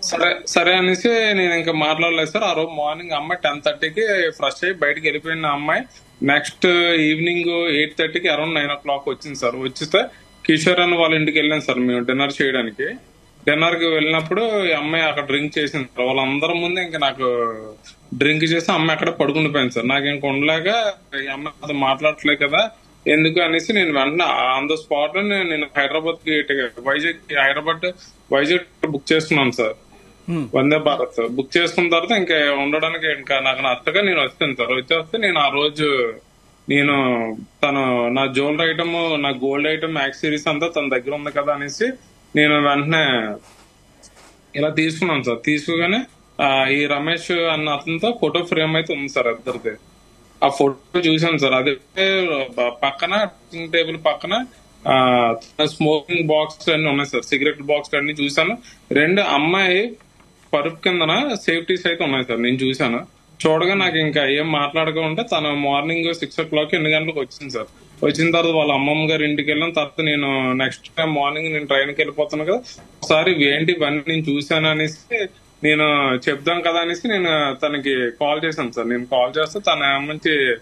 సరే సరే అనేసి నేను ఇంకా మాట్లాడలేదు సార్. ఆ రోజు మార్నింగ్ అమ్మాయి 10:30కి ఫ్రెష్ అయ్యి బయటకు వెళ్ళిపోయిన అమ్మాయి నెక్స్ట్ ఈవినింగ్ 8:30కి అరౌండ్ 9 o'clock వచ్చింది సార్. వచ్చితే కిషోర్ అన్న వాళ్ళ ఇంటికి వెళ్ళాను సార్ మేము డిన్నర్ చేయడానికి. డిన్నర్ కి వెళ్ళినప్పుడు ఈ అమ్మాయి అక్కడ డ్రింక్ చేసింది సార్. వాళ్ళందరి ముందు ఇంకా నాకు డ్రింక్ చేసి అమ్మాయి అక్కడ పడుకుని పోయింది సార్. నాకు ఇంక ఉండలేక ఈ అమ్మాయి అది మాట్లాడట్లేదు కదా ఎందుకు అనేసి నేను వెంటనే ఆన్ ద స్పాట్ లో నేను హైదరాబాద్ కి వైజాగ్ బుక్ చేసుకున్నాను సార్. వందే భారత్ బుక్ చేసుకున్న తర్వాత ఇంకా ఉండడానికి ఇంకా నాకు నచ్చగా నేను వచ్చాను సార్. వచ్చేస్తే నేను ఆ రోజు నేను తను నా జ్యువెలరీ ఐటమ్, నా గోల్డ్ ఐటమ్, మ్యాక్స్ సిరీస్ అంతా తన దగ్గర ఉంది కదా అనేసి నేను వెంటనే ఇలా తీసుకున్నాను సార్. తీసుకోగానే ఈ రమేష్ అన్న అతనితో ఫోటో ఫ్రేమ్ అయితే ఉంది సార్ ఇద్దరిది. ఆ ఫోటో చూసాను సార్. అదే పక్కన డ్రెస్సింగ్ టేబుల్ పక్కన స్మోకింగ్ బాక్స్ అన్ని ఉన్నాయి సార్. సిగరెట్ బాక్స్ అన్ని చూసాను. రెండు అమ్మాయి పరుపు కిందన సేఫ్టీస్ అయితే ఉన్నాయి సార్. నేను చూసాను. చూడగా నాకు ఇంకా ఏం మాట్లాడకుండా తను మార్నింగ్ 6 o'clock 8 గంటలకు వచ్చింది సార్. వచ్చిన తర్వాత వాళ్ళ అమ్మమ్మ గారి ఇంటికి వెళ్ళిన తర్వాత నేను నెక్స్ట్ టైం మార్నింగ్ నేను ట్రైన్కి వెళ్ళిపోతాను కదా, ఒకసారి ఏంటి ఇవన్నీ నేను చూశాను అనేసి నేను చెప్దాం కదా అనేసి నేను తనకి కాల్ చేశాను సార్. నేను కాల్ చేస్తే తన మంచి